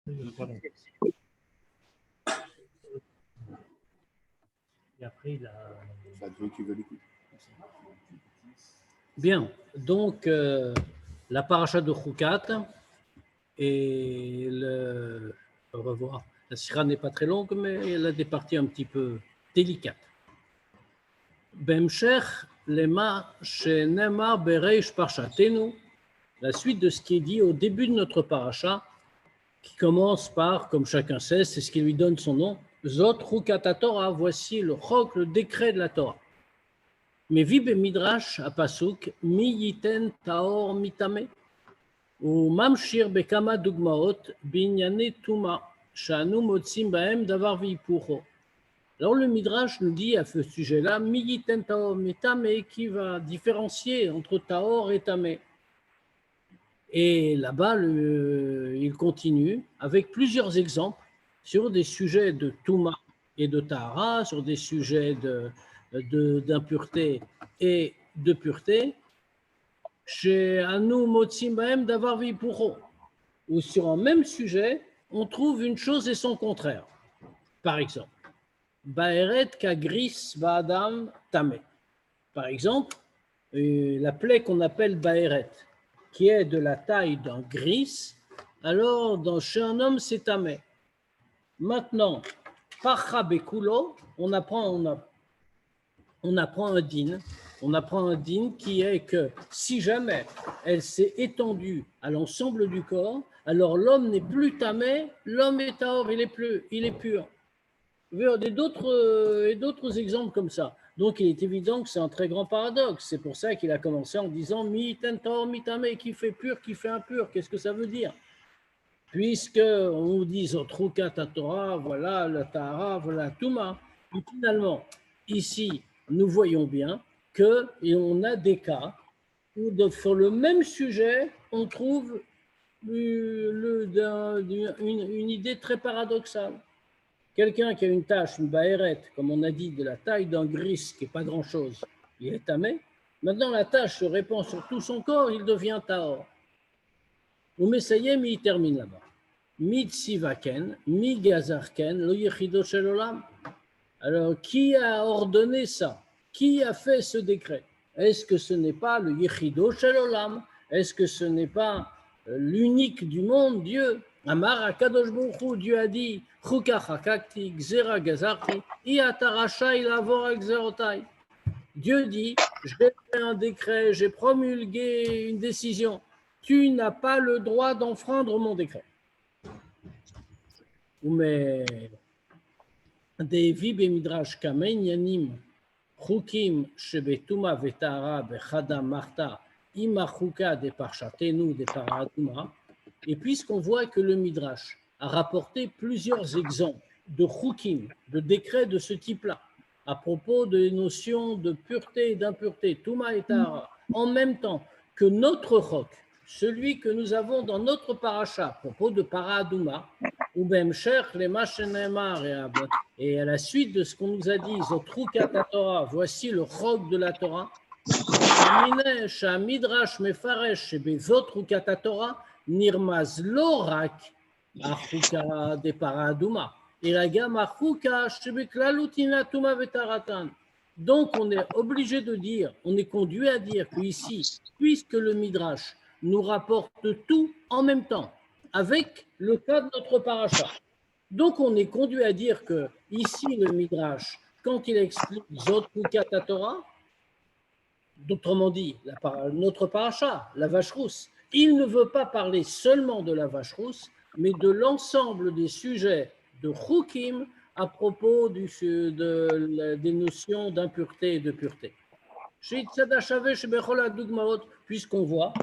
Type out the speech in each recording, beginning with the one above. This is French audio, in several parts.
Et après, il a... Bien, donc la paracha de Chukat et au revoir. La sira n'est pas très longue, mais elle a des parties un petit peu délicates. Bemshech lema shenemar bereish parshatenu, la suite de ce qui est dit au début de notre paracha, qui commence par, comme chacun sait, c'est ce qui lui donne son nom, Zot Chukat Torah, voici le chok, le décret de la Torah. Mais vibe midrash à pasuk mi yiten taor mitame ou mamshir bekama dugmaot binyane tuma shanu motzim baem davar vipucho. Alors le midrash nous dit à ce sujet-là mi yiten taor mitame, qui va différencier entre taor et tamé. Et là-bas il continue avec plusieurs exemples sur des sujets de tuma et de tahara, sur des sujets d'impureté et de pureté, chez Anu Motzim Baem Davar Vipuro, où sur un même sujet, on trouve une chose et son contraire. Par exemple, Baeret Kagris Baadam Tame. Par exemple, la plaie qu'on appelle Baeret, qui est de la taille d'un gris, alors chez un homme, c'est Tamé. Maintenant, Pacha Bekulo, on apprend un din. On apprend un din qui est que si jamais elle s'est étendue à l'ensemble du corps, alors l'homme n'est plus tamé, l'homme est taor, il est pur. Et d'autres exemples comme ça. Donc il est évident que c'est un très grand paradoxe. C'est pour ça qu'il a commencé en disant mi ten taor mi tamé, qui fait pur, qui fait impur. Qu'est-ce que ça veut dire? Puisque on nous dit Zotruka Torah, voilà le Tahara, voilà Touma. Et finalement, ici, nous voyons bien qu'on a des cas où sur le même sujet, on trouve une idée très paradoxale. Quelqu'un qui a une tache, une baérette, comme on a dit, de la taille d'un gris, qui n'est pas grand-chose, il est tamé. Maintenant, la tache se répand sur tout son corps, il devient taor. Ou Messayem, il termine là-bas. Mitzivaken, Migazarken, lo yechido shel olam. Alors, qui a ordonné ça? Qui a fait ce décret? Est-ce que ce n'est pas le yechido shel olam? Est-ce que ce n'est pas l'unique du monde, Dieu? Amar akadosh baruch hu, Dieu a dit, chuka chakakti, gzera gazarti, iata racha ilavor gzerotai. Dieu dit, j'ai fait un décret, j'ai promulgué une décision. Tu n'as pas le droit d'enfreindre mon décret. Mais Devi bemidrash kamen yanim chukim shebetuma vetara bechada marta ima chuka de parchatenu de paraduma. Et puisqu'on voit que le midrash a rapporté plusieurs exemples de chukim, de décrets de ce type-là, à propos des notions de pureté et d'impureté, tuma et tahara, en même temps que notre chok, celui que nous avons dans notre paracha, à propos de paraduma, ou bemshech les machenemar, et à la suite de ce qu'on nous a dit, Zotrukat Torah, voici le chok de la Torah, midrash mefaresh bezotrukat Torah, nirmaz lorak achuka de paraduma, et la gamme achuka shebeklalutina tuma vetaratan. Donc on est obligé de dire, on est conduit à dire que ici, puisque le midrash nous rapporte tout en même temps, avec le cas de notre paracha. Donc, on est conduit à dire que ici, le Midrash, quand il explique Zot Chukat Torah, autrement dit, notre paracha, la vache rousse, il ne veut pas parler seulement de la vache rousse, mais de l'ensemble des sujets de Chukim à propos des notions d'impureté et de pureté. Puisqu'on voit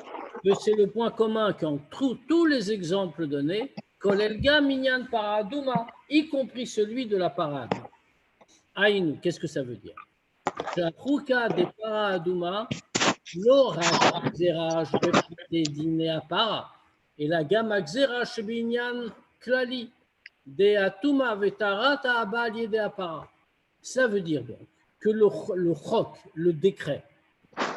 que c'est le point commun qu'entre tous les exemples donnés, Kolelga Minyan Paraduma, y compris celui de la parade. Aïnou, qu'est-ce que ça veut dire? Shachouka de Paraduma, l'ora Xera, Dine Para, et la gamme Xera Shebinyan Klali, de Atuma Vetarata Abali de Apara. Ça veut dire donc que le chok, le décret,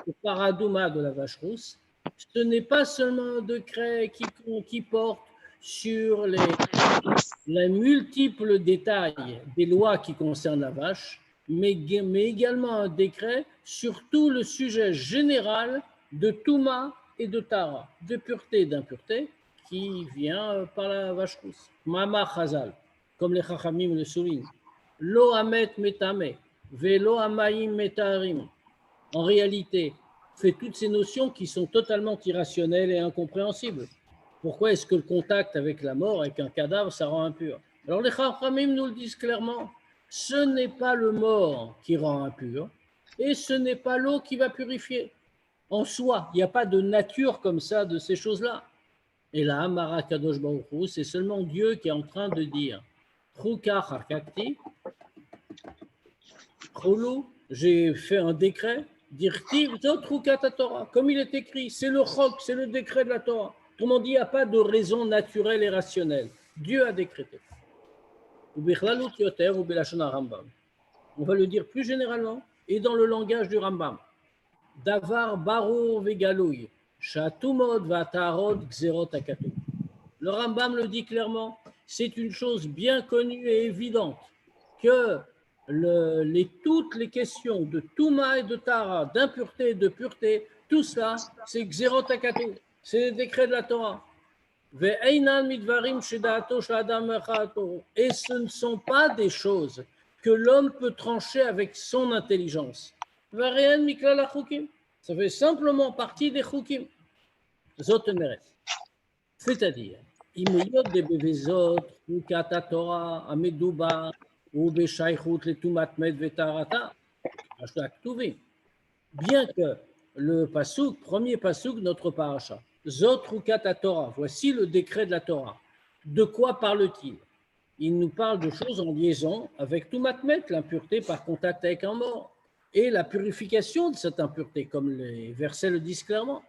le paradouma de la vache rousse, ce n'est pas seulement un décret qui porte sur les multiples détails des lois qui concernent la vache, mais également un décret sur tout le sujet général de Touma et de Tara, de pureté et d'impureté, qui vient par la vache rousse. Mama Chazal, comme les Chachamim le soulignent. Lo amet metame, velo amaim metarim. En réalité, fait toutes ces notions qui sont totalement irrationnelles et incompréhensibles. Pourquoi est-ce que le contact avec la mort, avec un cadavre, ça rend impur? Alors les Chachamim nous le disent clairement, ce n'est pas le mort qui rend impur et ce n'est pas l'eau qui va purifier. En soi, il n'y a pas de nature comme ça de ces choses-là. Et là, Amara Kadosh Baruch Hu, c'est seulement Dieu qui est en train de dire Truka Harkakti, Cholou, j'ai fait un décret, dire Truka Torah, comme il est écrit, c'est le chok, c'est le décret de la Torah. Autrement dit, il n'y a pas de raison naturelle et rationnelle. Dieu a décrété. On va le dire plus généralement et dans le langage du Rambam. Davar barur vegalouy, shatumod vatarod xerot akatu. Le Rambam le dit clairement, c'est une chose bien connue et évidente que toutes les questions de Touma et de Tara, d'impureté et de pureté, tout ça, c'est xerot akatu, c'est le décret de la Torah. Et ce ne sont pas des choses que l'homme peut trancher avec son intelligence. Ça fait simplement partie des chukim. C'est-à-dire, bien que le pasouk, premier pasouk de notre paracha, Zot Rukat Torah, voici le décret de la Torah. De quoi parle-t-il? Il nous parle de choses en liaison avec Toumatmet, l'impureté par contact avec un mort, et la purification de cette impureté, comme les versets le disent clairement.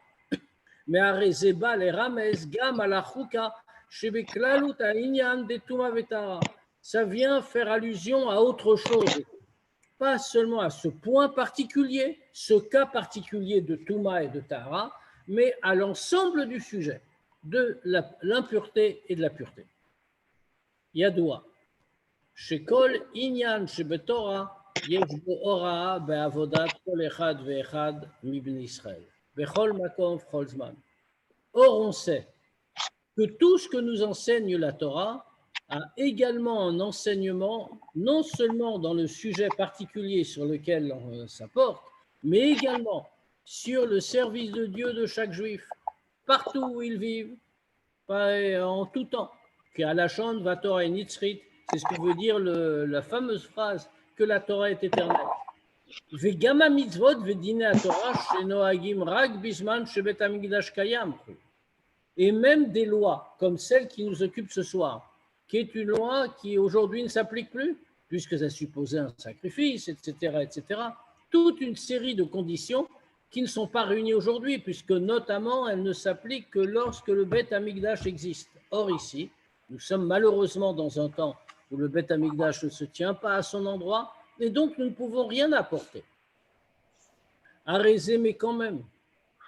Mais Arezeba les Rames, Gam Alachuka, Shebeklalut Ainyan de Touma Vetara. Ça vient faire allusion à autre chose. Pas seulement à ce point particulier, ce cas particulier de Touma et de Tahara, mais à l'ensemble du sujet de l'impureté et de la pureté. Yadoua, Shekol Inyan Shebetorah, Yesh bo Ora be'avodat kol echad ve'echad mibn Israël, bechol makom v'chol zman. Or, on sait que tout ce que nous enseigne la Torah a également un enseignement, non seulement dans le sujet particulier sur lequel ça porte, mais également sur le service de Dieu de chaque juif, partout où ils vivent, en tout temps. Qu'Alachon va Torah et Nitzrit, c'est ce que veut dire la fameuse phrase que la Torah est éternelle. Vegama mitzvot vedine à Torah shenoagim rak bisman shebet hamikdash kayam. Et même des lois comme celle qui nous occupe ce soir, qui est une loi qui aujourd'hui ne s'applique plus, puisque ça supposait un sacrifice, etc., etc. Toute une série de conditions qui ne sont pas réunies aujourd'hui, puisque notamment elles ne s'appliquent que lorsque le Beth Amikdash existe. Or ici, nous sommes malheureusement dans un temps où le Beth Amikdash ne se tient pas à son endroit, et donc nous ne pouvons rien apporter. Arrêtez, mais quand même,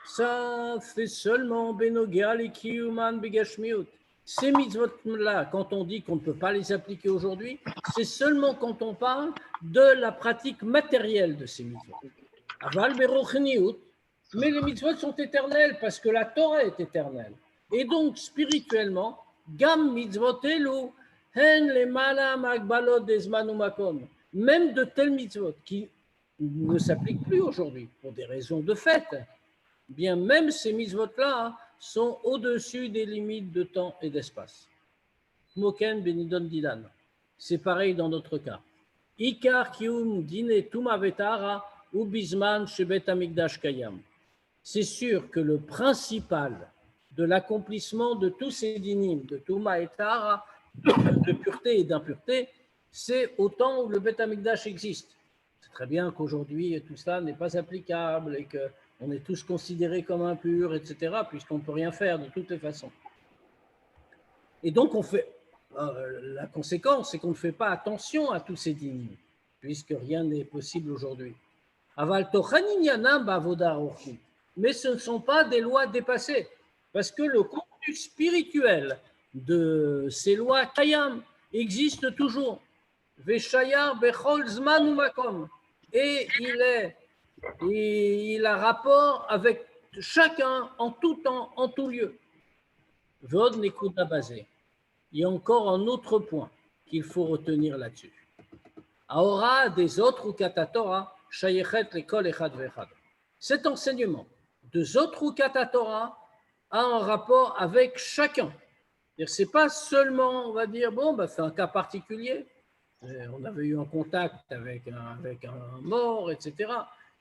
ça fait seulement Benogal et Kiyuman Begashmiut. Ces mitzvot-là, quand on dit qu'on ne peut pas les appliquer aujourd'hui, c'est seulement quand on parle de la pratique matérielle de ces mitzvot. Aval Berochniut, mais les mitzvot sont éternels parce que la Torah est éternelle. Et donc, spirituellement, Gam mitzvot elu, hen le malam agbalot desmanu makom. Même de tels mitzvot qui ne s'appliquent plus aujourd'hui pour des raisons de fait, bien même ces mitzvot-là sont au-dessus des limites de temps et d'espace. Moken benidon dilan. C'est pareil dans notre cas. Ikar kium dine tuma vetara ou bisman shebet amigdash kayam. C'est sûr que le principal de l'accomplissement de tous ces dinim, de tuma et tara, de pureté et d'impureté, c'est au temps où le Beth Amikdash existe. C'est très bien qu'aujourd'hui tout ça n'est pas applicable et que on est tous considérés comme impurs, etc., puisqu'on ne peut rien faire de toutes les façons. Et donc, la conséquence, c'est qu'on ne fait pas attention à tous ces dîmes, puisque rien n'est possible aujourd'hui. Mais ce ne sont pas des lois dépassées, parce que le contenu spirituel de ces lois, Kayam, existe toujours. Veshayar bechol zman umakom. Et il a rapport avec chacun en tout temps, en tout lieu. Vod nekuda basé. Il y a encore un autre point qu'il faut retenir là-dessus. Aora des autres Katatora, Shayechet l'école Echad Vechad. Cet enseignement de Zotru Katatora a un rapport avec chacun. Ce n'est pas seulement, on va dire, bon, c'est un cas particulier. On avait eu un contact avec un mort, etc.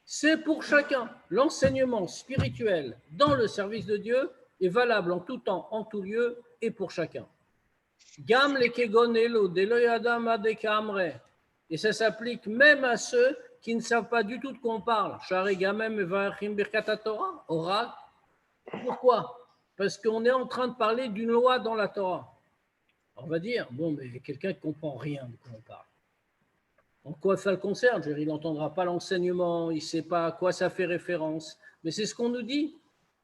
C'est pour chacun. L'enseignement spirituel dans le service de Dieu est valable en tout temps, en tout lieu et pour chacun. Gam le kegonelo de loyadam adekamre. Et ça s'applique même à ceux qui ne savent pas du tout de quoi on parle. Torah. Pourquoi? Parce qu'on est en train de parler d'une loi dans la Torah. On va dire, bon, mais quelqu'un qui ne comprend rien de quoi on parle. En quoi ça le concerne? Il n'entendra pas l'enseignement, il ne sait pas à quoi ça fait référence. Mais c'est ce qu'on nous dit.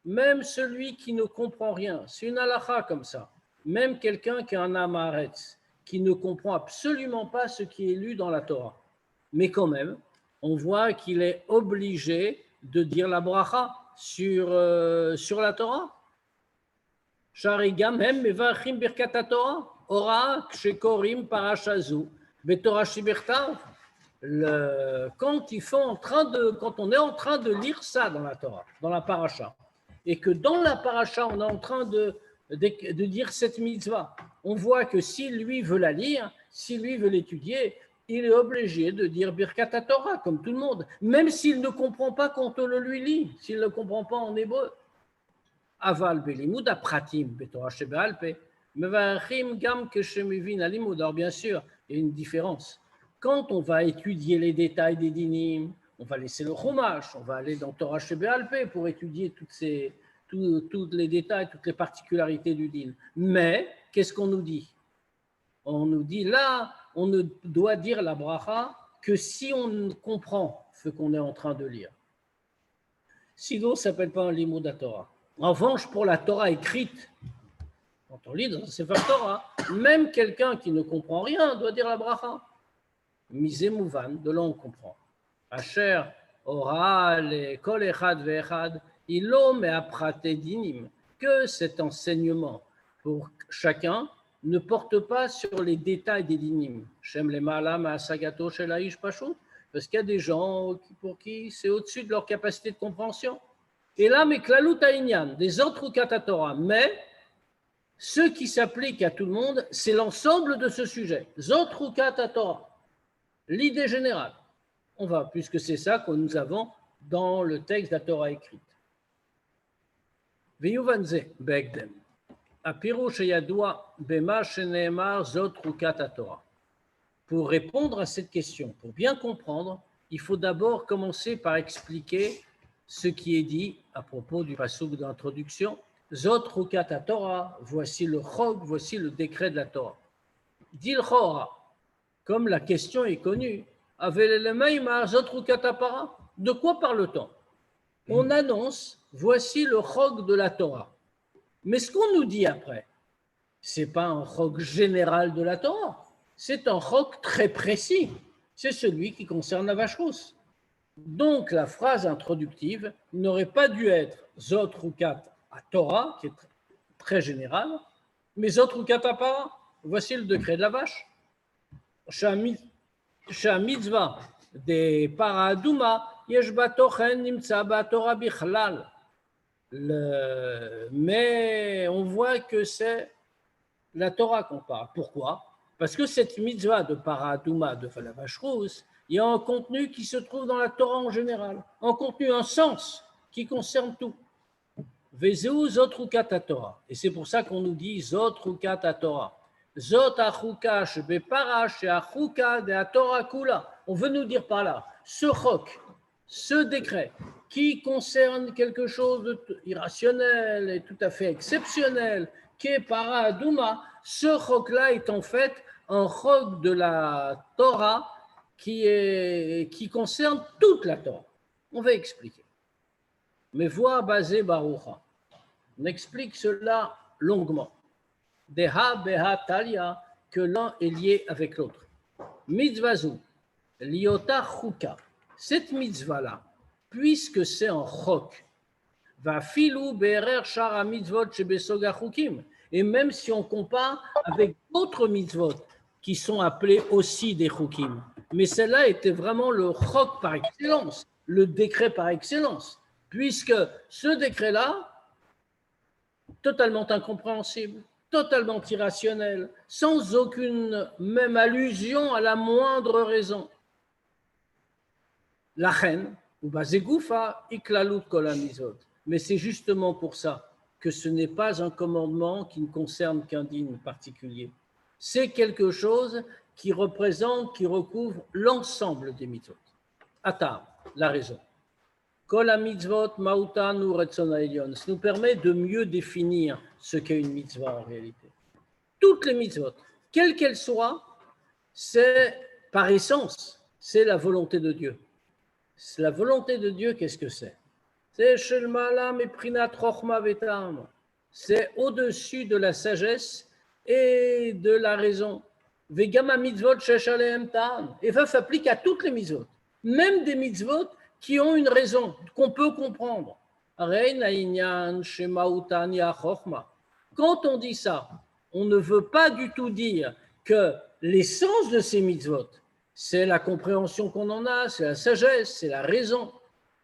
Même celui qui ne comprend rien, c'est une halakha comme ça. Même quelqu'un qui a un amaretz, qui ne comprend absolument pas ce qui est lu dans la Torah. Mais quand même, on voit qu'il est obligé de dire la bracha sur la Torah. Sharigam hem mevachim birkat Torah, ora kshekorim parashazu, betorah shibertav. Quand on est en train de lire ça dans la Torah, dans la paracha, et que dans la paracha, on est en train de dire cette mitzvah, on voit que s'il lui veut la lire, s'il lui veut l'étudier, il est obligé de dire Birkat Torah, comme tout le monde, même s'il ne comprend pas quand on le lui lit, s'il ne comprend pas en hébreu. Aval belimud apratim betorah shebe'al pe, mevachim gam keshemivin alimud. Alors bien sûr, il y a une différence. Quand on va étudier les détails des dinim, on va laisser le chumash, on va aller dans Torah shebe'al pe pour étudier tous les détails, toutes les particularités du din. Mais, qu'est-ce qu'on nous dit? On nous dit là, on ne doit dire la bracha que si on comprend ce qu'on est en train de lire. Sinon, ça ne s'appelle pas un limud à Torah. En revanche, pour la Torah écrite, quand on lit dans un Sefer Torah, même quelqu'un qui ne comprend rien doit dire la bracha. Misé mouvan, de là on comprend. Asher, oral, kol echad ve'echad, ilo me'aprate dinim, que cet enseignement pour chacun ne porte pas sur les détails des dinim. Shem le ma'alam ha'asagato shel ha'ish pashut, parce qu'il y a des gens pour qui c'est au-dessus de leur capacité de compréhension. Et là, mais klalut ha'inyan, des autres Torah, mais ce qui s'applique à tout le monde, c'est l'ensemble de ce sujet. Zotru Torah, l'idée générale. On va, puisque c'est ça que nous avons dans le texte de la Torah écrite. Veyuvanze begdem. Apirush yadua bema sheneemar zotru Torah. Pour répondre à cette question, pour bien comprendre, il faut d'abord commencer par expliquer ce qui est dit à propos du passouk d'introduction. Zot Rukat Torah, voici le chog, voici le décret de la Torah. Dil Chora, comme la question est connue, de quoi parle-t-on? On annonce, voici le chog de la Torah. Mais ce qu'on nous dit après, ce n'est pas un chog général de la Torah, c'est un chog très précis. C'est celui qui concerne la vache rousse. Donc, la phrase introductive n'aurait pas dû être Zot Rukat à Torah, qui est très général, mais Zot Rukat à Para, voici le décret de la vache. Shamitzvah de Para Aduma, Yeshba Tochen Nimtza Ba Torah Bichlal. Mais on voit que c'est la Torah qu'on parle. Pourquoi? Parce que cette mitzvah de Para Aduma, de la vache rousse, il y a un contenu qui se trouve dans la Torah en général, un contenu, un sens qui concerne tout. Vezeu zot rukat Torah. Et c'est pour ça qu'on nous dit zot rukat Torah. Zot achuka shebepara sheachuka de Torah kula. On veut nous dire par là, ce chok, ce décret, qui concerne quelque chose d'irrationnel et tout à fait exceptionnel, qui est para aduma, ce chok-là est en fait un chok de la Torah qui concerne toute la Torah. On va expliquer. Mais voix basée Barucha. On explique cela longuement. Deha beha talia, que l'un est lié avec l'autre. Mitzvazu, liota chuka. Cette mitzvah-là, puisque c'est en chok, va filou berer shara mitzvot shebesoga chukim. Et même si on compare avec d'autres mitzvot qui sont appelés aussi des chukim, mais celle-là était vraiment le chok par excellence, le décret par excellence, puisque ce décret-là, totalement incompréhensible, totalement irrationnel, sans aucune même allusion à la moindre raison. La reine, ou bazegoufa, iklalut kol hamizvot. Mais c'est justement pour ça que ce n'est pas un commandement qui ne concerne qu'un digne particulier. C'est quelque chose qui représente, qui recouvre l'ensemble des mitzvot. Atam, la raison. Kol mitzvot mautan ou retzon ha'elyon. Ça nous permet de mieux définir ce qu'est une mitzvah en réalité. Toutes les mitzvot, quelles qu'elles soient, c'est par essence, c'est la volonté de Dieu. C'est la volonté de Dieu, qu'est-ce que c'est? C'est shel ma'ala meprinat chochma vetam. C'est au-dessus de la sagesse et de la raison. Vegama mitzvot shesh alehem ta'am. Et ça s'applique à toutes les mitzvot, même des mitzvot qui ont une raison, qu'on peut comprendre. Quand on dit ça, on ne veut pas du tout dire que l'essence de ces mitzvot, c'est la compréhension qu'on en a, c'est la sagesse, c'est la raison.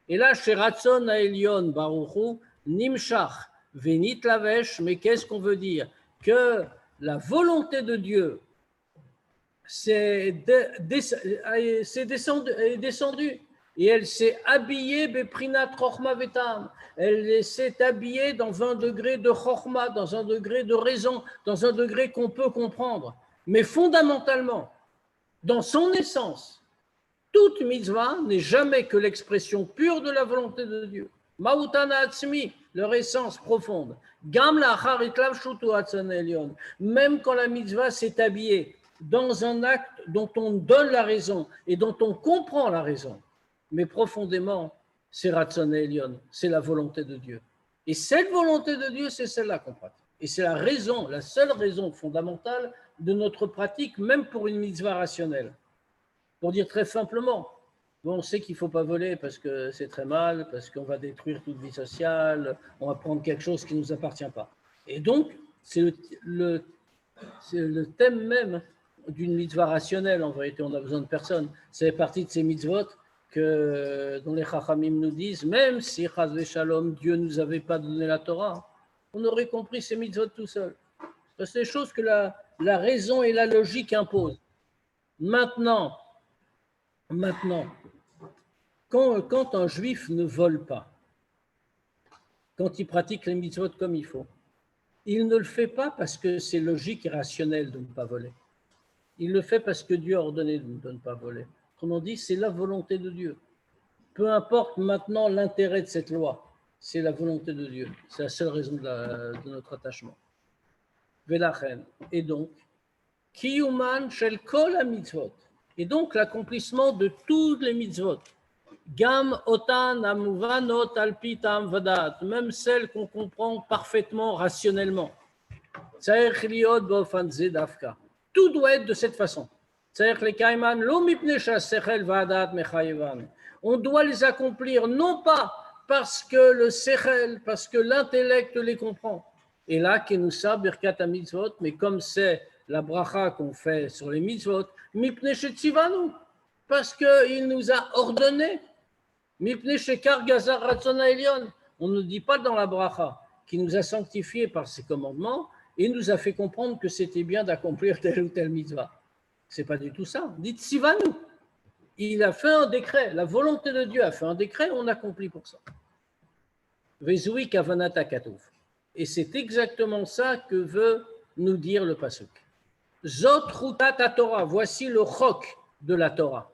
Et là, chez Ratzon Ha'elyon Baruchu, Nimshach, Venit Lavesh, mais qu'est-ce qu'on veut dire? Que la volonté de Dieu c'est descendue. Et elle s'est habillée, Beprinat Chochma Vetam. Elle s'est habillée dans un degré de Chochma, dans un degré de raison, dans un degré qu'on peut comprendre. Mais fondamentalement, dans son essence, toute mitzvah n'est jamais que l'expression pure de la volonté de Dieu. Mautana Atzmi, leur essence profonde. Gam lachar itlav shutu atzon elyon. Même quand la mitzvah s'est habillée dans un acte dont on donne la raison et dont on comprend la raison. Mais profondément, c'est Ratzon Elyon, c'est la volonté de Dieu. Et cette volonté de Dieu, c'est celle-là qu'on pratique. Et c'est la raison, la seule raison fondamentale de notre pratique, même pour une mitzvah rationnelle. Pour dire très simplement, on sait qu'il ne faut pas voler parce que c'est très mal, parce qu'on va détruire toute vie sociale, on va prendre quelque chose qui ne nous appartient pas. Et donc, c'est le thème même d'une mitzvah rationnelle, en vérité, on a besoin de personne. C'est partie de ces mitzvot dont les Chachamim nous disent, même si Chaz Shalom, Dieu ne nous avait pas donné la Torah, on aurait compris ces mitzvot tout seul. C'est des choses que la raison et la logique imposent. Maintenant, quand un juif ne vole pas, quand il pratique les mitzvot comme il faut, il ne le fait pas parce que c'est logique et rationnel de ne pas voler. Il le fait parce que Dieu a ordonné de ne pas voler. Autrement dit, c'est la volonté de Dieu. Peu importe maintenant l'intérêt de cette loi, c'est la volonté de Dieu. C'est la seule raison de notre attachement. Velachen. Et donc, Kiyuman shel kol mitzvot. Et donc, l'accomplissement de toutes les mitzvot. Gam otan amuvanot alpitam vadat. Même celles qu'on comprend parfaitement, rationnellement. Tzarech liot bofan zedafka. Tout doit être de cette façon. On doit les accomplir non pas parce que le sechel, parce que l'intellect les comprend. Et là, kenusa birkat mitzvot, mais comme c'est la bracha qu'on fait sur les mitzvot, mipnei shetzivanu, parce qu'il nous a ordonné. Mipnei shekar gazar ratzon ha'elyon. On ne dit pas dans la bracha qu'il nous a sanctifiés par ses commandements et nous a fait comprendre que c'était bien d'accomplir telle ou telle mitzvah. Ce n'est pas du tout ça. Dites Sivanu. Il a fait un décret. La volonté de Dieu a fait un décret, on accomplit pour ça. Vezui kavanata katouf. Et c'est exactement ça que veut nous dire le pasuk. Zot rutat Torah. Voici le chok de la Torah.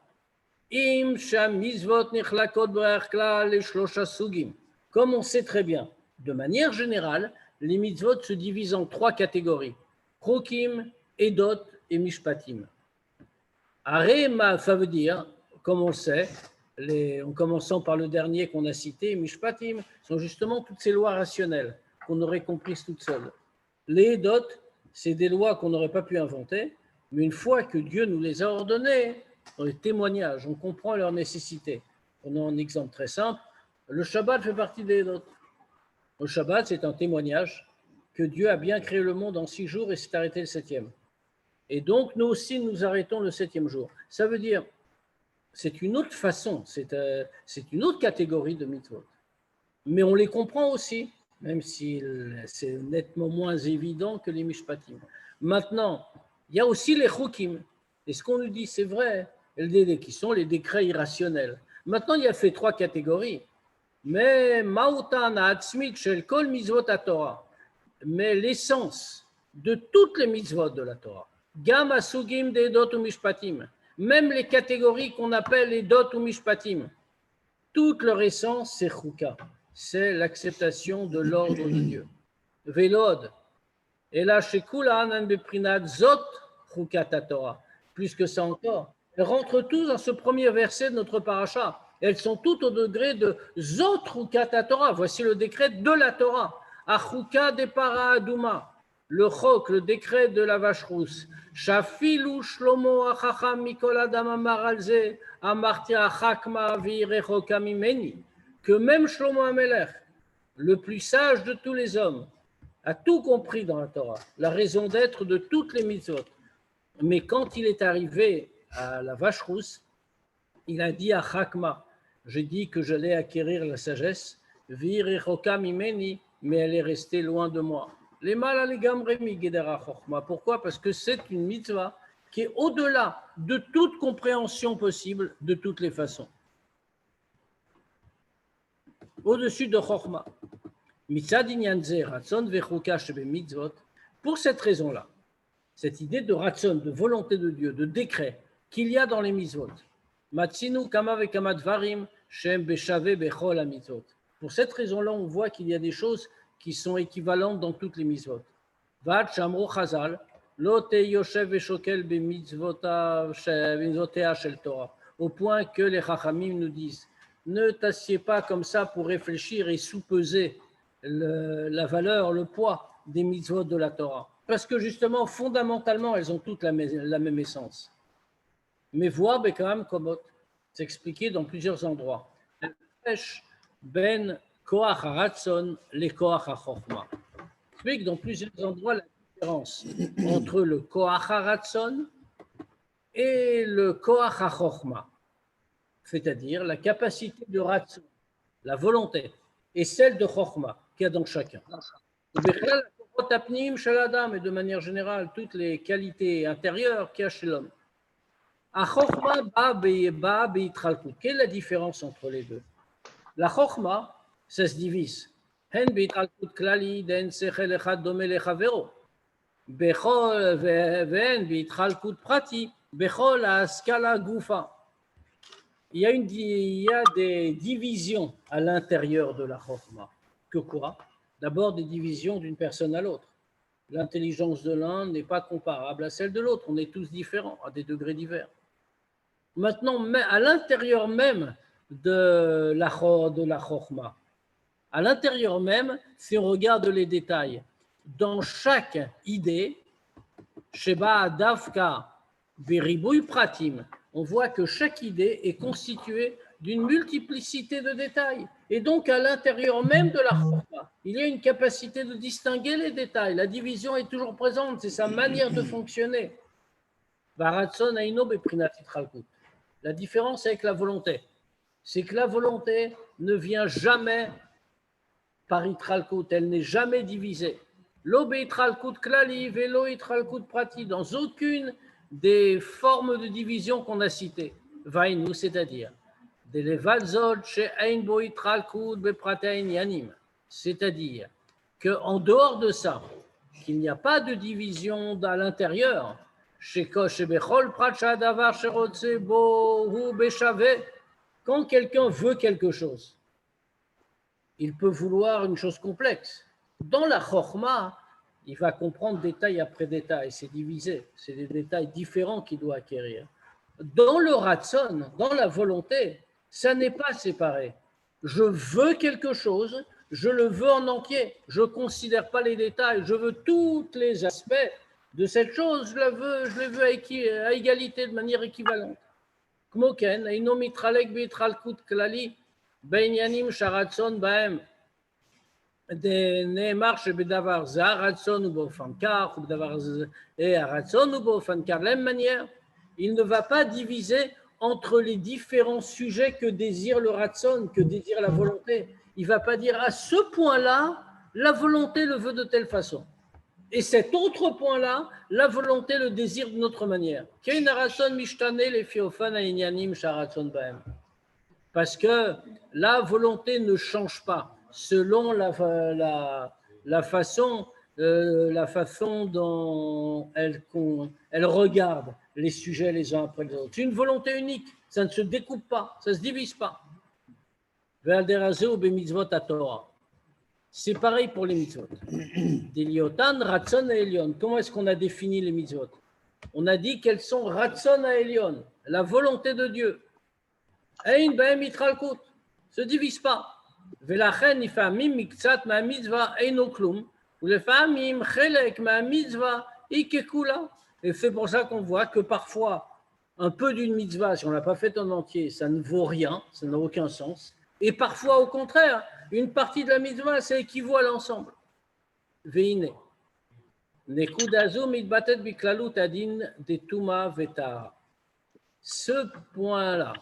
Im sham mizvot nichlakot b'arkla leshlosha sugim. Comme on sait très bien, de manière générale, les mitzvot se divisent en trois catégories. Chokim, Edot et Mishpatim. Arema, ça veut dire, comme on sait, en commençant par le dernier qu'on a cité, Mishpatim, sont justement toutes ces lois rationnelles qu'on aurait comprises toutes seules. Les Edot, c'est des lois qu'on n'aurait pas pu inventer, mais une fois que Dieu nous les a ordonnées, dans les témoignages, on comprend leur nécessité. Prenons un exemple très simple, le Shabbat fait partie des nôtres. Le Shabbat, c'est un témoignage que Dieu a bien créé le monde en 6 jours et s'est arrêté le 7e. Et donc, nous aussi, nous arrêtons le 7e jour. Ça veut dire, c'est une autre façon, c'est une autre catégorie de mitzvot. Mais on les comprend aussi, même si c'est nettement moins évident que les mishpatim. Maintenant, il y a aussi les chukim. Et ce qu'on nous dit, c'est vrai, qui sont les décrets irrationnels. Maintenant, il y a fait 3 catégories. Mais mais l'essence de toutes les mitzvot de la Torah, gam asugim des dot ou mishpatim, même les catégories qu'on appelle les dot ou mishpatim, toute leur essence, c'est chouka, c'est l'acceptation de l'ordre de Dieu. Vélod, et là, chez Kulanan beprinat zot choukat Torah, plus que ça encore, elles rentrent tous dans ce premier verset de notre paracha. Elles sont toutes au degré de zot choukat Torah. Voici le décret de la Torah. Achouka de para aduma, le chok, le décret de la vache rousse. Shafilu shlomo achacham mikol adam amar alze amarti achakma virechoka mimeni. Que même Shlomo Amelech, le plus sage de tous les hommes, a tout compris dans la Torah, la raison d'être de toutes les mitzvot. Mais quand il est arrivé à la vache rousse, il a dit à Chakma, j'ai dit que j'allais acquérir la sagesse, virechoka mimeni, mais elle est restée loin de moi. Les mal les gamremi gedera chokma. Pourquoi? Parce que c'est une mitzvah qui est au-delà de toute compréhension possible de toutes les façons. Au-dessus de chokma. Mitzad inyan ze ratzon vechuka shebe mitzvot. Pour cette raison-là, cette idée de ratzon, de volonté de Dieu, de décret qu'il y a dans les mitzvot. Matzinu kama vekama dvarim shem beshave bechol mitzvot. Pour cette raison-là, on voit qu'il y a des choses qui sont équivalentes dans toutes les mitzvot. Vat shamro chazal, lo te yoshev veshokel b'mitzvotea shel Torah. Au point que les chachamim nous disent, ne t'assieds pas comme ça pour réfléchir et sous-peser la valeur, le poids des mitzvot de la Torah. Parce que justement, fondamentalement, elles ont toutes la même essence. Mais voir Bekam Komot, c'est expliqué dans plusieurs endroits. Ben Koach HaRatzon les Koach HaChochma. Explique dans plusieurs endroits la différence entre le Koach HaRatzon et le Koach HaChochma, c'est-à-dire la capacité de Ratzon, la volonté, et celle de Chochma qu'il y a dans chacun. Et de manière générale, toutes les qualités intérieures qu'il y a chez l'homme. Quelle est la différence entre les deux? La Chochma, ça se divise. הן בהתחלקות כללית, הן שכל אחד דומה לחברו. והן בהתחלקות פרטי, בכל ההשכלה גופה. Il y a des divisions à l'intérieur de la Chochma. Que quoi? D'abord, des divisions d'une personne à l'autre. L'intelligence de l'un n'est pas comparable à celle de l'autre. On est tous différents, à des degrés divers. Maintenant, à l'intérieur même de la Chochma, à l'intérieur même, si on regarde les détails, dans chaque idée, Sheba Davka Beribouy Pratim, on voit que chaque idée est constituée d'une multiplicité de détails. Et donc, à l'intérieur même de la Chochma, il y a une capacité de distinguer les détails. La division est toujours présente, c'est sa manière de fonctionner. La différence avec la volonté, c'est que la volonté ne vient jamais par itralkut, elle n'est jamais divisée. Lo beitralkut klali velo itralkut prati, dans aucune des formes de division qu'on a citées. Vainu, c'est-à-dire de levalzot she'ein bo itralkut bepratein yanim, c'est-à-dire qu'en dehors de ça, qu'il n'y a pas de division à l'intérieur, shebechol prat shadavar sherotze bo hu beshave, quand quelqu'un veut quelque chose, il peut vouloir une chose complexe. Dans la Chochma, il va comprendre détail après détail, c'est divisé, c'est des détails différents qu'il doit acquérir. Dans le Ratzon, dans la volonté, ça n'est pas séparé. Je veux quelque chose, je le veux en entier, je ne considère pas les détails, je veux tous les aspects de cette chose, je l'ai vu à égalité, de manière équivalente. כמו כן, אינו מתחלק בהתחלקות כללי בעניינים שהרצון בהם נאמר שבדבר זה הרצון הוא באופן כך, ובדבר זה הרצון הוא באופן כך. De la même manière, il ne va pas diviser entre les différents sujets que désire le ratson, que désire la volonté. Il ne va pas dire à ce point-là, la volonté le veut de telle façon. Et cet autre point-là, la volonté le désire d'une autre manière. Parce que la volonté ne change pas selon la façon dont elle regarde les sujets les uns après les autres. C'est une volonté unique, ça ne se découpe pas, ça ne se divise pas. C'est pareil pour les mitzvot. Deliotan, Ratson et Elion. Comment est-ce qu'on a défini les mitzvot? On a dit qu'elles sont Ratson et Elion, la volonté de Dieu. Ein behem itralkut, se divise pas. Velachen ifamim miktsat ma mitzvah eino klum, ou lefamim chelek ma mitzvah ikekula. Et c'est pour ça qu'on voit que parfois, un peu d'une mitzvah, si on ne l'a pas faite en entier, ça ne vaut rien, ça n'a aucun sens. Et parfois, au contraire, une partie de la mitzvah, ça équivaut à l'ensemble. Veine. Nekudazo mitbatet biklalut adin de tuma vetara. Ce point-là,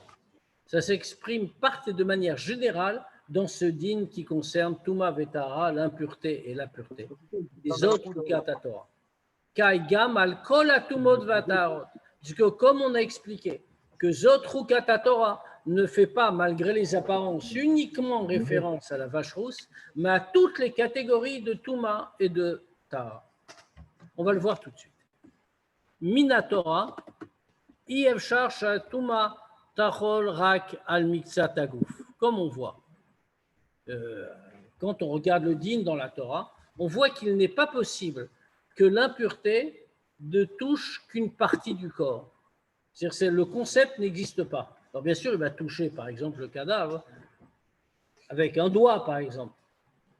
ça s'exprime de manière générale dans ce din qui concerne tuma vetara, l'impureté et la pureté. Les autres Torah. Kaigam al kol atumot vatarot. Puisque comme on a expliqué que Zot Chukata Torah ne fait pas, malgré les apparences, uniquement référence à la vache rousse, mais à toutes les catégories de Touma et de Tara. On va le voir tout de suite. Mina Torah, Iev Charch Touma Tachol Rak al Mitzat Agouf. Comme on voit, quand on regarde le din dans la Torah, on voit qu'il n'est pas possible que l'impureté ne touche qu'une partie du corps. C'est-à-dire que le concept n'existe pas. Alors bien sûr, il va toucher par exemple le cadavre avec un doigt par exemple.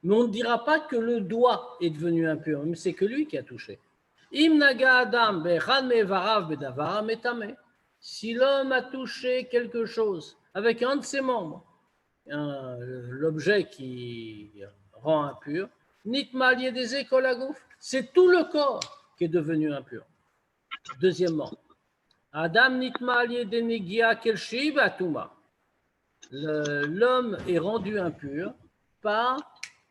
Mais on ne dira pas que le doigt est devenu impur, mais c'est que lui qui a touché. Si l'homme a touché quelque chose avec un de ses membres, l'objet qui rend impur, c'est tout le corps qui est devenu impur. Deuxièmement, Adam nitma de kelshi atuma. L'homme est rendu impur par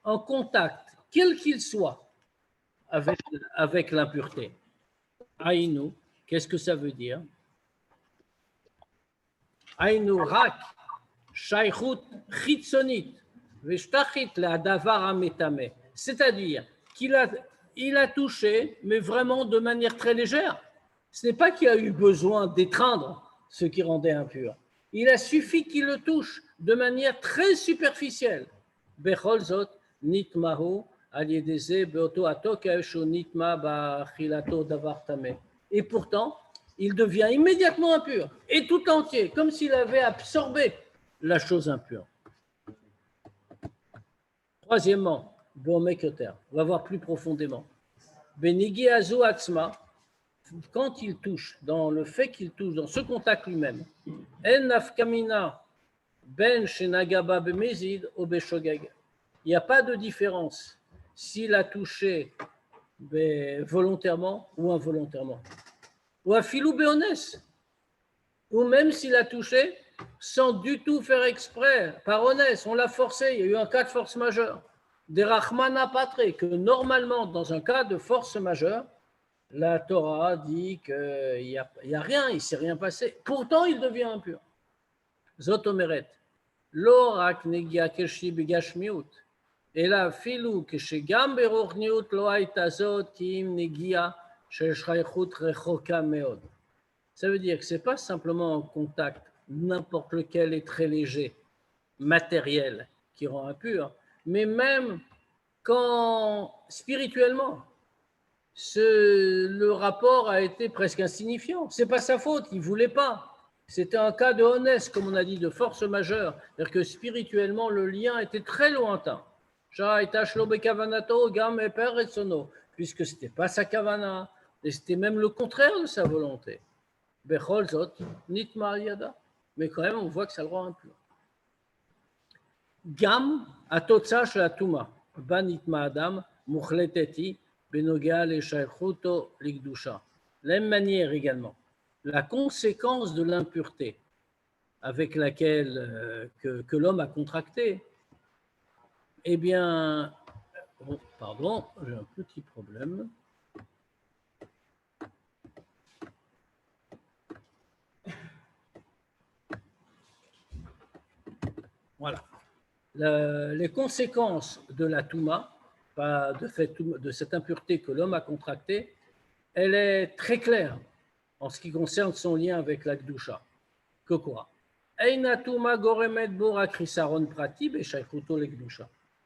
un contact, quel qu'il soit, avec l'impureté. Aïnou, qu'est-ce que ça veut dire? Aïnou rak shaychut chitzonit veshtachit la davar ametame. C'est-à-dire qu'il a touché, mais vraiment de manière très légère. Ce n'est pas qu'il a eu besoin d'étreindre ce qui rendait impur. Il a suffi qu'il le touche de manière très superficielle. Bechol zot nitmahu al yedeze beoto atokev shu nitma bachilato davar tameh. Et pourtant, il devient immédiatement impur, et tout entier, comme s'il avait absorbé la chose impure. Troisièmement, on va voir plus profondément. Benigi azu atzma. Quand il touche, dans le fait qu'il touche, dans ce contact lui-même, il n'y a pas de différence s'il a touché volontairement ou involontairement. Ou à filou béonès, ou même s'il a touché sans du tout faire exprès, par honnête, on l'a forcé, il y a eu un cas de force majeure. Des rachmana patre, que normalement, dans un cas de force majeure, la Torah dit qu'il n'y a rien, il ne s'est rien passé. Pourtant, il devient impur. Zot omeret, lo rak negia keshi begashmiut, ela filu keshegam berochniut lo haita zot kim negia shel shchaychut rechoka meod. Ça veut dire que ce n'est pas simplement un contact, n'importe lequel est très léger, matériel, qui rend impur, mais même quand spirituellement, le rapport a été presque insignifiant. Ce n'est pas sa faute, il ne voulait pas. C'était un cas de honnête, comme on a dit, de force majeure. C'est-à-dire que spirituellement, le lien était très lointain. Puisque ce n'était pas sa kavana, Et c'était même le contraire de sa volonté. Bechol zot, nitma al yada. Mais quand même, on voit que ça le rend impur. Gam atotsa shel atuma, ba nitma adam, muchleteti, benogea le shaychuto likdusha. La même manière également, la conséquence de l'impureté avec laquelle que l'homme a contracté, eh bien, oh, pardon, j'ai un petit problème. Voilà. Les conséquences de la Touma, de cette impureté que l'homme a contractée, elle est très claire en ce qui concerne son lien avec la Gdusha. Que quoi?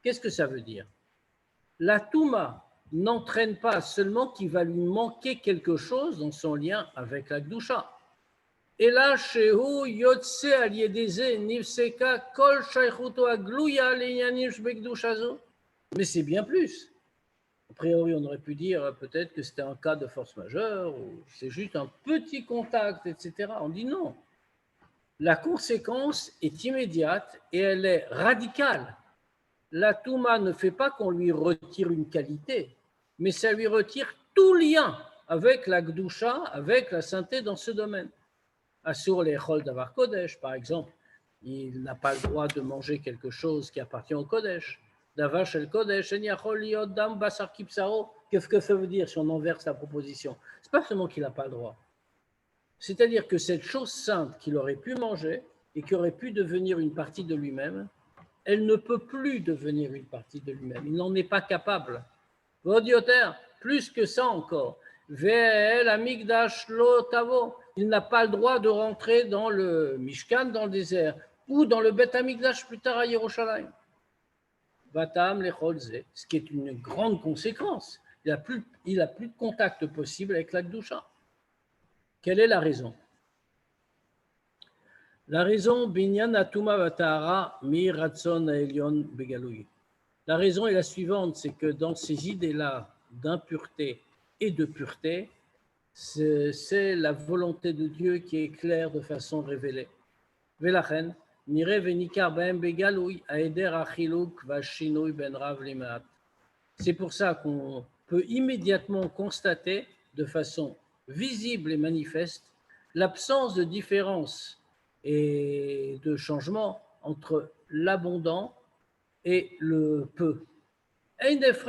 Qu'est-ce que ça veut dire? La Touma n'entraîne pas seulement qu'il va lui manquer quelque chose dans son lien avec la Gdusha. Et là, mais c'est bien plus. A priori, on aurait pu dire peut-être que c'était un cas de force majeure, ou c'est juste un petit contact, etc. On dit non. La conséquence est immédiate et elle est radicale. La Touma ne fait pas qu'on lui retire une qualité, mais ça lui retire tout lien avec la Gdusha, avec la sainteté dans ce domaine. Assur les Chol Davar Kodesh, par exemple, il n'a pas le droit de manger quelque chose qui appartient au Kodesh. Davar Shel Kodesh, Dam Basar Kipsaro. Qu'est-ce que ça veut dire si on inverse la proposition? C'est pas seulement qu'il n'a pas le droit. C'est-à-dire que cette chose sainte qu'il aurait pu manger et qui aurait pu devenir une partie de lui-même, elle ne peut plus devenir une partie de lui-même. Il n'en est pas capable. Vodioter, plus que ça encore. Ve'el amigdash lo tavo. Il n'a pas le droit de rentrer dans le Mishkan, dans le désert, ou dans le Beth Amigdash plus tard à Yerushalayim. Vatam lecholze, ce qui est une grande conséquence. Il n'a plus de contact possible avec la Gdusha. Quelle est la raison? La raison, binyan atuma vatahara mi ratzon elyon begalui. La raison est la suivante, c'est que dans ces idées-là d'impureté et de pureté, c'est la volonté de Dieu qui est claire de façon révélée. Velachen, nire venikar baem begalui aeder achiluk vashinui ben rav limat. C'est pour ça qu'on peut immédiatement constater de façon visible et manifeste l'absence de différence et de changement entre l'abondant et le peu. Qu'est-ce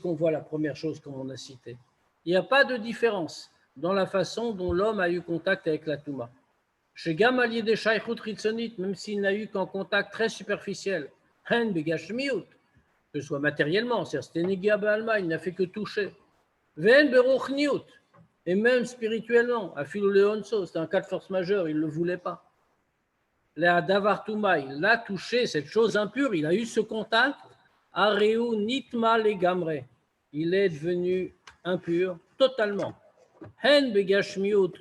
qu'on voit la première chose comme on a cité? Il n'y a pas de différence dans la façon dont l'homme a eu contact avec la Touma. Chez Gamalier des Shaykhut Ritzonit, même s'il n'a eu qu'un contact très superficiel, que ce soit matériellement, c'est-à-dire c'était Negia Ba'alma, il n'a fait que toucher. Et même spirituellement, Afilu Leonso, c'était un cas de force majeure, il ne le voulait pas. La Davar Touma, il l'a touché, cette chose impure, il a eu ce contact. Areu Nitma Legamre, il est devenu impur totalement. Hen Begashmiut,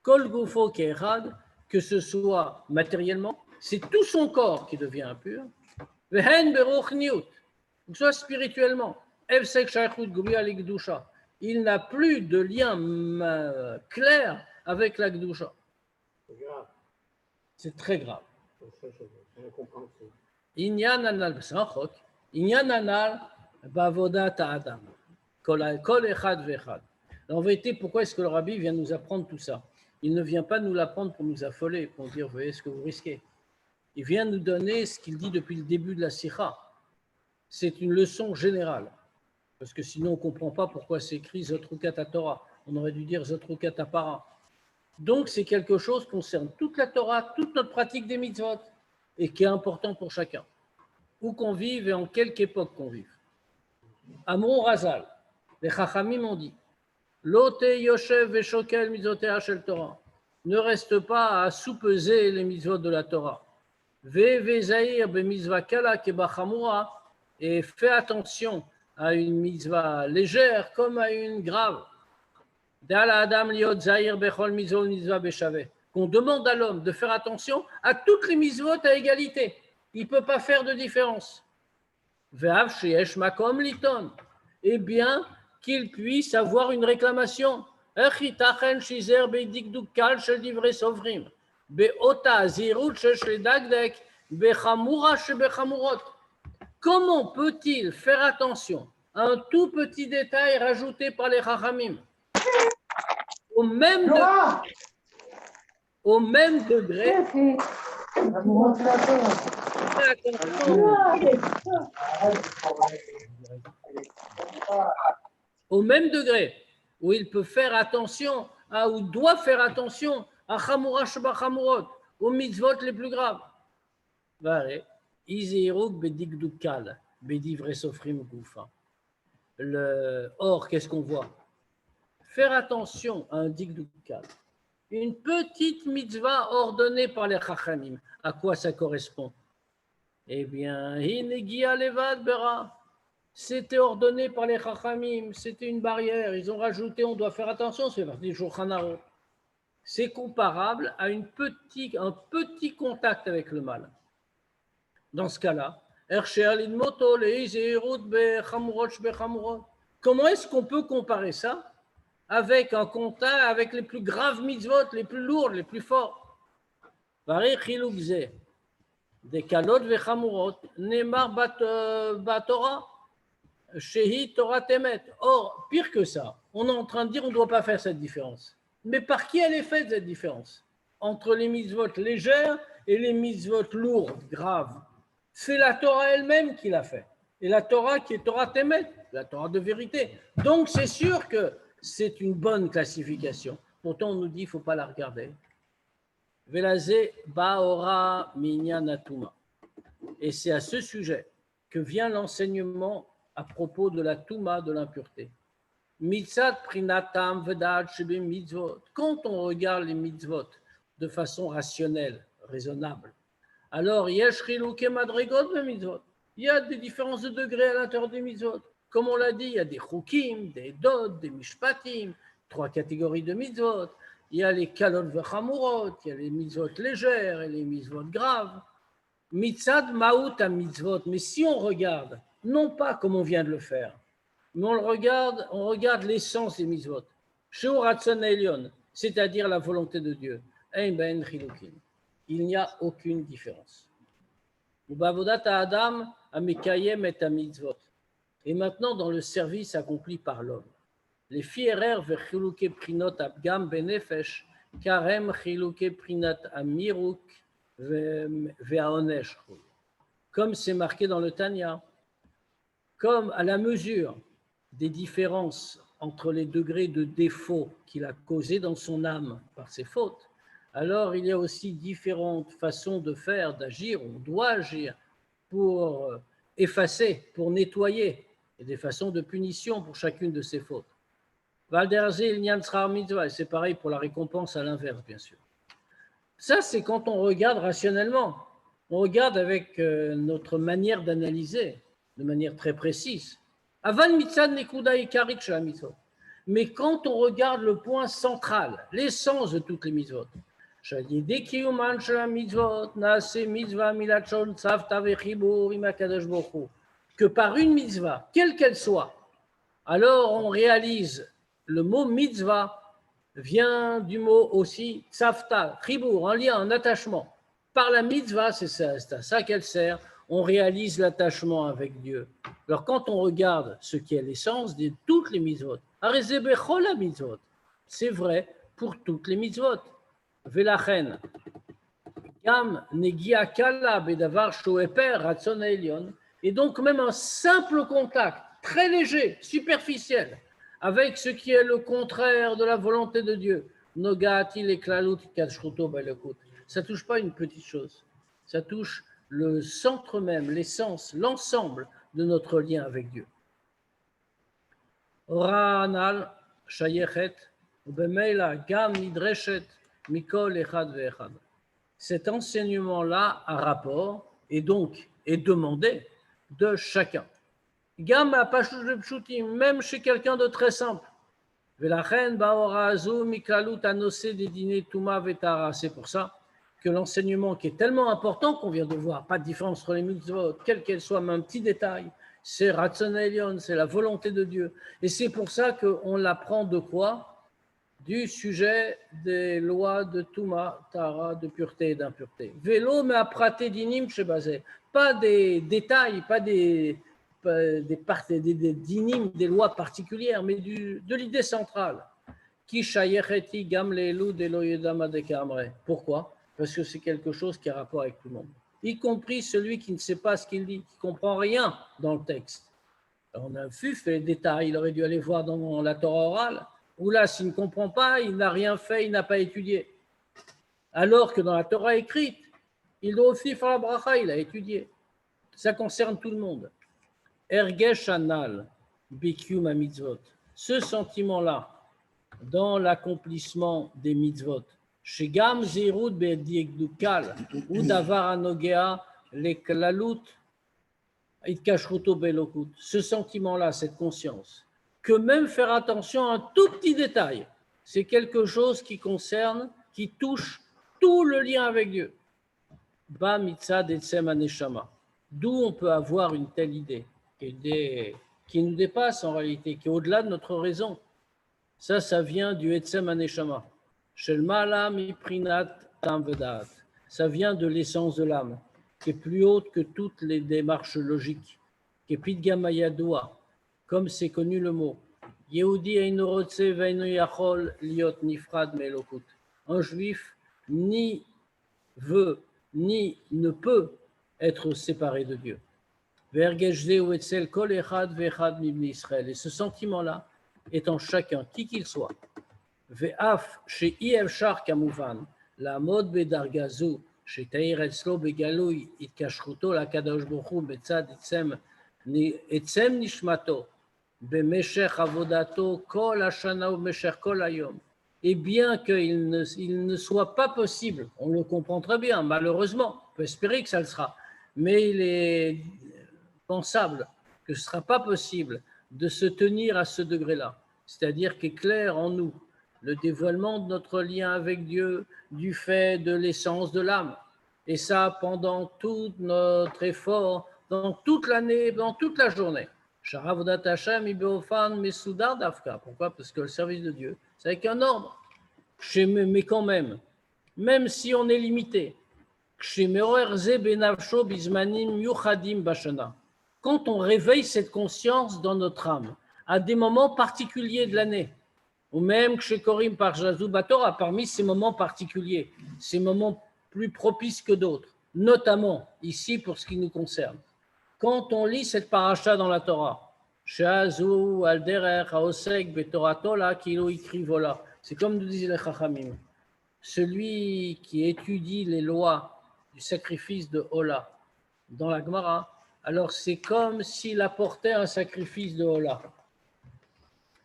Kol Gufo Keechad, que ce soit matériellement, c'est tout son corps qui devient impur. Hen Beruchniut, que ce soit spirituellement. Efsek Shaychut Gubia Ligdusha, il n'a plus de lien clair avec la Gdusha. C'est très grave. Inyan anal, c'est un chok. Inyan anal bavodat adam. Kol echad vechad. En vérité, pourquoi est-ce que le rabbi vient nous apprendre tout ça? Il ne vient pas nous l'apprendre pour nous affoler, pour nous dire, vous voyez ce que vous risquez. Il vient nous donner ce qu'il dit depuis le début de la sikha. C'est une leçon générale. Parce que sinon, on ne comprend pas pourquoi c'est écrit Zotrukat Torah. On aurait dû dire Zotrukat Para. Donc, c'est quelque chose qui concerne toute la Torah, toute notre pratique des mitzvot, et qui est important pour chacun. Où qu'on vive et en quelque époque qu'on vive. Amron Razal, les Chachamim ont dit Lote Yoshev Veshokel Mitzvotea Shel Torah. Ne reste pas à sous-peser les mitzvot de la Torah. Ve Vezaïr Be Mitzvah Kala Kebachamura, et fais attention à une mitzvah légère comme à une grave. Qu'on demande à l'homme de faire attention à toutes les mitzvot à égalité. Il ne peut pas faire de différence. eh bien, qu'il puisse avoir une réclamation. Comment peut-il faire attention à un tout petit détail rajouté par les Chachamim au même degré, au même degré où il peut faire attention ou doit faire attention à Chamura Sheba Chamurot, aux mitzvot les plus graves. Or, qu'est-ce qu'on voit? Faire attention à un digdukal, une petite mitzvah ordonnée par les Chachamim. À quoi ça correspond? Eh bien, Hinegia Levad Bera. C'était ordonné par les Chachamim, c'était une barrière. Ils ont rajouté, on doit faire attention, c'est parti du Shulchan Aruch. C'est comparable à un petit contact avec le mal. Dans ce cas-là, comment est-ce qu'on peut comparer ça avec un contact avec les plus graves mitzvot, les plus lourds, les plus forts? Des kalot vechamurot, nemar batora. Shehi Torah Temet. Or, pire que ça, on est en train de dire on ne doit pas faire cette différence. Mais par qui elle est faite cette différence entre les mitzvot légères et les mitzvot lourdes, graves? C'est la Torah elle-même qui l'a fait. Et la Torah qui est Torah Temet, la Torah de vérité. Donc c'est sûr que c'est une bonne classification. Pourtant on nous dit qu'il ne faut pas la regarder. Velazé Baora Minyanatuma. Et c'est à ce sujet que vient l'enseignement à propos de la Touma, de l'impureté. Mitzat prinatam vedad shebe mitzvot. Quand on regarde les mitzvot de façon rationnelle, raisonnable, alors yesh chiluke madrigot be mitzvot. Il y a des différences de degrés à l'intérieur des mitzvot. Comme on l'a dit, il y a des chukim, des dod, des mishpatim, 3 catégories de mitzvot. Il y a les kalot vechamurot, il y a les mitzvot légères et les mitzvot graves. Mitzad maout à mitzvot. Mais si on regarde, non pas comme on vient de le faire, mais on regarde l'essence des mitzvot. Sheu ratzon elyon, c'est-à-dire la volonté de Dieu. Ein ben chilukin. Il n'y a aucune différence. Ubavodat Adam amikayem et à mitzvot. Et maintenant, dans le service accompli par l'homme, les fierer vechiluke prinot abgam benefesh, karem chiluke prinat amiruk ve'aonesh. Comme c'est marqué dans le Tanya, comme à la mesure des différences entre les degrés de défaut qu'il a causés dans son âme par ses fautes, alors il y a aussi différentes façons de faire, d'agir, on doit agir pour effacer, pour nettoyer, et des façons de punition pour chacune de ces fautes. C'est pareil pour la récompense à l'inverse, bien sûr. Ça, c'est quand on regarde rationnellement, on regarde avec notre manière d'analyser, de manière très précise. Mais quand on regarde le point central, l'essence de toutes les mitzvot, que par une mitzvah, quelle qu'elle soit, alors on réalise le mot mitzvah vient du mot aussi tzavta, chibur, un lien, un attachement. Par la mitzvah, c'est à ça qu'elle sert, on réalise l'attachement avec Dieu. Alors quand on regarde ce qui est l'essence de toutes les mitzvot, c'est vrai pour toutes les mitzvot. Velachen, gam negia kala bedavar shoeper ratzon elyon. Et donc même un simple contact, très léger, superficiel, avec ce qui est le contraire de la volonté de Dieu. Nogati le klalut kashruto balakut. Ça touche pas une petite chose, ça touche le centre même, l'essence, l'ensemble de notre lien avec Dieu. Ranal shayechet ubemeila gam nidreshet mikol echad veechad. Cet enseignement-là a rapport et donc est demandé de chacun. Gam apashush de pshutim, même chez quelqu'un de très simple. Velachen baora azu mikalut anose de dîner tuma vetara. C'est pour ça que l'enseignement qui est tellement important qu'on vient de voir, pas de différence entre les mitzvot, quelle qu'elle soit, même un petit détail, c'est Ratzon Elyon, c'est la volonté de Dieu. Et c'est pour ça qu'on l'apprend de quoi? Du sujet des lois de Touma, Tara, de pureté et d'impureté. Vélo, mais à praté dinim chez Bazé. Pas des détails, pas des dinim, des lois particulières, mais de l'idée centrale. Qui shayecheti gam le'elu de lo yedama de kamre. Pourquoi? Parce que c'est quelque chose qui a rapport avec tout le monde, y compris celui qui ne sait pas ce qu'il dit, qui ne comprend rien dans le texte. On a vu fait les détails, il aurait dû aller voir dans la Torah orale, où là, s'il ne comprend pas, il n'a rien fait, il n'a pas étudié. Alors que dans la Torah écrite, il doit aussi faire la bracha, il a étudié. Ça concerne tout le monde. Ergesh anal, bikyum mitzvot. Ce sentiment-là, dans l'accomplissement des mitzvot, shegam zirut be'diekdukal, ou davar anogea leklalut itkashruto belokut. Ce sentiment-là, cette conscience, que même faire attention à un tout petit détail, c'est quelque chose qui concerne, qui touche tout le lien avec Dieu. Ba mitzad etzem aneshama. D'où on peut avoir une telle idée qui nous dépasse en réalité, qui est au-delà de notre raison. Ça vient du etzem aneshama. Shel ma'ala miprinat tam vedat. Ça vient de l'essence de l'âme, qui est plus haute que toutes les démarches logiques, qui est pidgam yadoua, comme c'est connu le mot. Yehudi eino rotze veino yachol liot nifrad me'elokut. Un juif ni veut ni ne peut être séparé de Dieu. Vergejze ou etzel kol echad ve'echad mibni Israël. Et ce sentiment-là est en chacun, qui qu'il soit. Ve'af she'i efshar kamuvan la mod bedargazu שתאיר אצלו בגלוי התקשרותו לקדוש ברוך הוא בצד עצם נשמתו במשך עבודתו כל השנה ובמשך כל היום. Et bien qu'il ne soit pas possible, on le comprend très bien, malheureusement, on peut espérer que ça le sera, mais il est pensable que ce ne sera pas possible de se tenir à ce degré-là, c'est-à-dire qu'éclaire en nous le dévoilement de notre lien avec Dieu du fait de l'essence de l'âme. Et ça pendant tout notre effort, dans toute l'année, dans toute la journée. Pourquoi? Parce que le service de Dieu, c'est avec un ordre. Mais quand même si on est limité, quand on réveille cette conscience dans notre âme, à des moments particuliers de l'année, ou même que chez Korim par Jazou Batora, parmi ces moments particuliers, ces moments plus propices que d'autres, notamment ici pour ce qui nous concerne. Quand on lit cette paracha dans la Torah, Shazou Alderer Haosek Betoratola Kilo Ikrivola, c'est comme nous disent les Chachamim, celui qui étudie les lois du sacrifice de Ola dans la Gemara, alors c'est comme s'il apportait un sacrifice de Ola.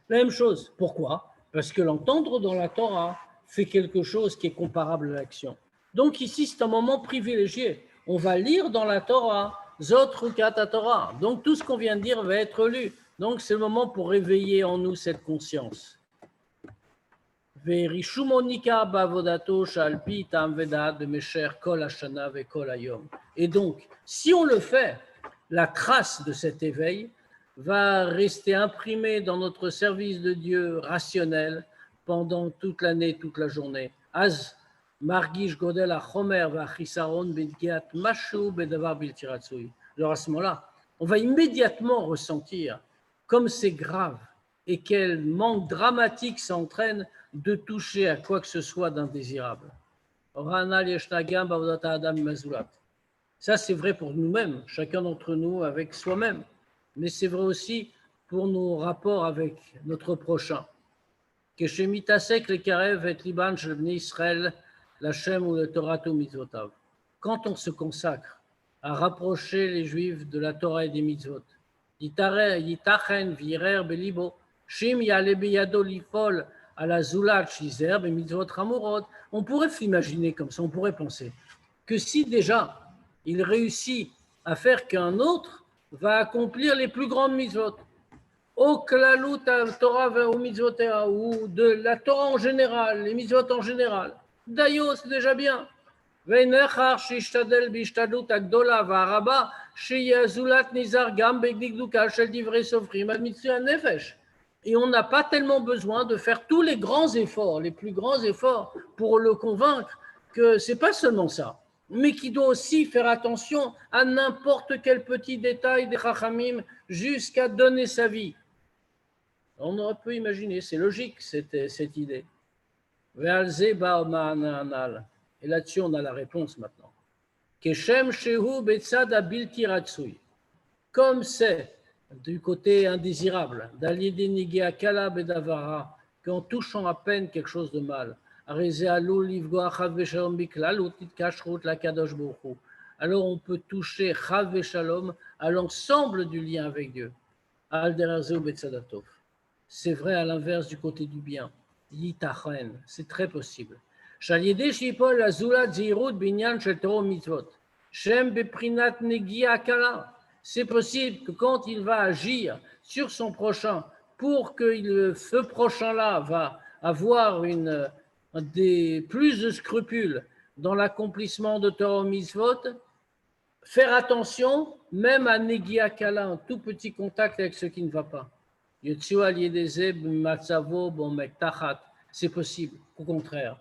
La même chose. Pourquoi? Parce que l'entendre dans la Torah fait quelque chose qui est comparable à l'action. Donc ici, c'est un moment privilégié. On va lire dans la Torah, Zot Rukat Torah. Donc tout ce qu'on vient de dire va être lu. Donc c'est le moment pour réveiller en nous cette conscience. Et donc, si on le fait, la trace de cet éveil va rester imprimée dans notre service de Dieu rationnel pendant toute l'année, toute la journée. Az margish godel achomer vachisaron bidgiat mashu bedavar biltiratsui. Alors à ce moment-là, on va immédiatement ressentir comme c'est grave et quel manque dramatique s'entraîne de toucher à quoi que ce soit d'indésirable. Ça, c'est vrai pour nous-mêmes, chacun d'entre nous avec soi-même, mais c'est vrai aussi pour nos rapports avec notre prochain. Quand on se consacre à rapprocher les Juifs de la Torah et des mitzvot, on pourrait s'imaginer comme ça, on pourrait penser que si déjà il réussit à faire qu'un autre va accomplir les plus grandes mitzvot, au klalut Torah ou mitzvot, ou de la Torah en général, les mitzvot en général, d'ailleurs c'est déjà bien. ואינך שישתדל בהשתדלות הגדולה והרבה, שיהיה זולת נזהר גם בדקדוקה של דברי סופרים על מצויי הנפש. Et on n'a pas tellement besoin de faire tous les grands efforts, les plus grands efforts pour le convaincre que ce n'est pas seulement ça, mais qu'il doit aussi faire attention à n'importe quel petit détail des Chachamim jusqu'à donner sa vie. On aurait pu imaginer, c'est logique cette idée. Et là-dessus, on a la réponse maintenant. Comme c'est du côté indésirable, qu'en touchant à peine quelque chose de mal, alors on peut toucher Chav et Shalom à l'ensemble du lien avec Dieu. C'est vrai à l'inverse du côté du bien. C'est très possible. C'est possible que quand il va agir sur son prochain, pour que ce prochain-là va avoir plus de scrupules dans l'accomplissement de Torah Mitzvot, faire attention, même à Negia Kala, un tout petit contact avec ce qui ne va pas. C'est possible, au contraire.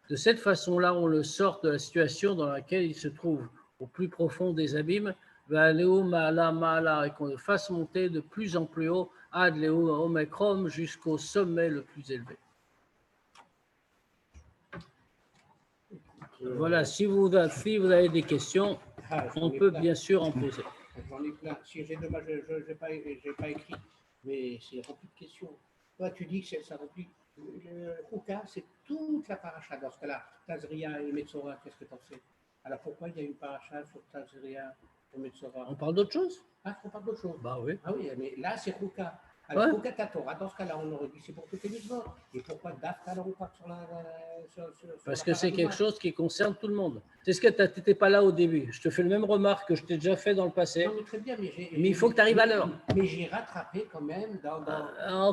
De cette façon-là, on le sort de la situation dans laquelle il se trouve, au plus profond des abîmes, et qu'on le fasse monter de plus en plus haut, jusqu'au sommet le plus élevé. Voilà, si vous avez des questions, on peut bien sûr en poser. J'en ai plein. Si j'ai dommage, je n'ai pas écrit, mais c'est rempli de questions. Toi, tu dis que ça remplit. Le Houka, c'est toute la paracha. Dans ce cas-là, Tazria et Metzora, qu'est-ce que tu en sais? Alors pourquoi il y a une paracha sur Tazria et Metzora? On parle d'autre chose? Ah, on parle d'autre chose. Bah oui. Ah oui, mais là, c'est Houka. Alors, Houka Tatora, dans ce cas-là, on aurait dit c'est pour toutes les mitzvot. Et pourquoi Dafka, alors on part sur la. Parce que c'est quelque chose qui concerne tout le monde. C'est ce que tu n'étais pas là au début. Je te fais le même remarque que je t'ai déjà fait dans le passé. Non, mais très bien, mais il faut que tu arrives à l'heure. Mais j'ai rattrapé quand même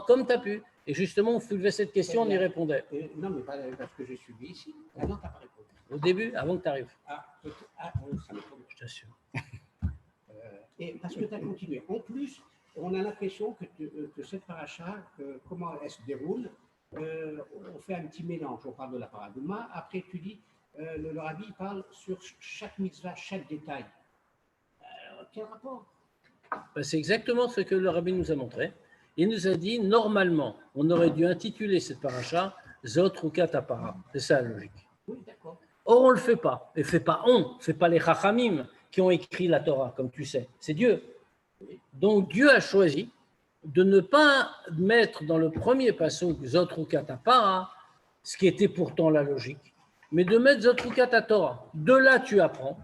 comme tu as pu. Et justement, on soulevait cette question, on y répondait. Non, mais pas parce que j'ai suivi ici. Ah non, tu n'as pas répondu. Au début, avant que tu arrives. Ça m'étonne. Je t'assure. Et parce que tu as continué. En plus, on a l'impression que cette paracha, comment elle se déroule, on fait un petit mélange. On parle de la paradouma. Après, tu dis, le rabbi parle sur chaque mitzvah, chaque détail. Quel rapport? C'est exactement ce que le rabbi nous a montré. Il nous a dit, normalement, on aurait dû intituler cette paracha Zot Rukat Apara. C'est ça la logique. Oui, d'accord. Or, on ne le fait pas. Et fait pas les Chachamim qui ont écrit la Torah, comme tu sais. C'est Dieu. Donc, Dieu a choisi de ne pas mettre dans le premier pasuk Zot Rukat Apara, ce qui était pourtant la logique, mais de mettre Zot Rukat Torah. De là, tu apprends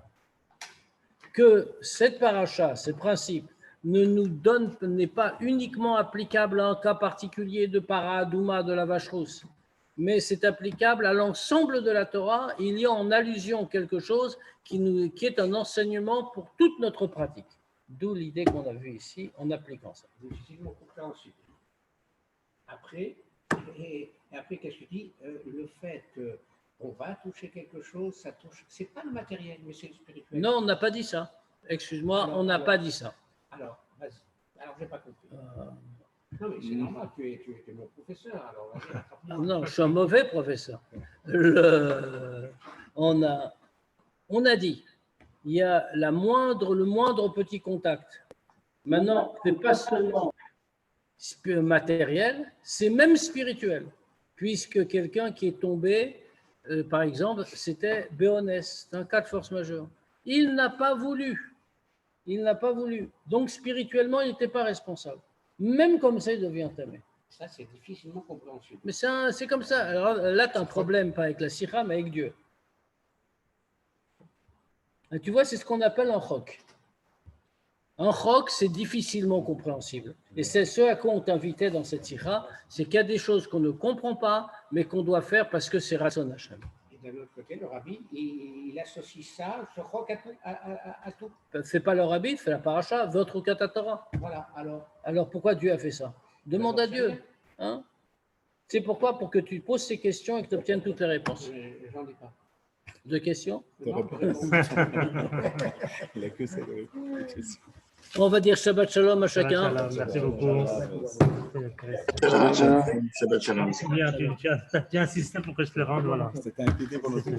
que cette paracha, ce principe, n'est pas uniquement applicable à un cas particulier de paradouma de la vache rousse, mais c'est applicable à l'ensemble de la Torah. Il y a en allusion quelque chose qui est un enseignement pour toute notre pratique. D'où l'idée qu'on a vue ici en appliquant ça. Difficilement compréhensible. Après, qu'est-ce que tu dis? Le fait qu'on va toucher quelque chose, ça touche. C'est pas le matériel, mais c'est le spirituel. Non, on n'a pas dit ça. Excuse-moi, on n'a pas dit ça. Alors, vas-y. Alors, je n'ai pas compris. Non, mais c'est normal, tu es mon professeur. Alors, vas-y, non, je suis un mauvais professeur. On a dit, il y a le moindre petit contact. Maintenant, ce n'est pas seulement matériel, c'est même spirituel. Puisque quelqu'un qui est tombé, par exemple, c'était Béonès, c'est un cas de force majeure. Il n'a pas voulu. Donc, spirituellement, il n'était pas responsable. Même comme ça, il devient tamé. Ça, c'est difficilement compréhensible. Mais c'est comme ça. Alors là, tu as un problème, pas avec la sikha, mais avec Dieu. Et tu vois, c'est ce qu'on appelle un chok. Un chok, c'est difficilement compréhensible. Et c'est ce à quoi on t'invitait dans cette sikha, c'est qu'il y a des choses qu'on ne comprend pas, mais qu'on doit faire parce que c'est Ratzon Hashem. D'un autre côté, le rabbi, il associe ça, ce roc à tout. C'est pas le rabbi, c'est la paracha, votre Torah. Voilà, alors pourquoi Dieu a fait ça? Demande à Dieu. Hein? C'est pourquoi? Pour que tu poses ces questions et que tu obtiennes toutes les réponses. J'en ai pas. Deux questions? Non, Il a que ça de questions. On va dire Shabbat Shalom à chacun. Shalom, merci beaucoup. Shabbat shalom. Tu as insisté pour que je te rende, voilà. C'était un PD pour notre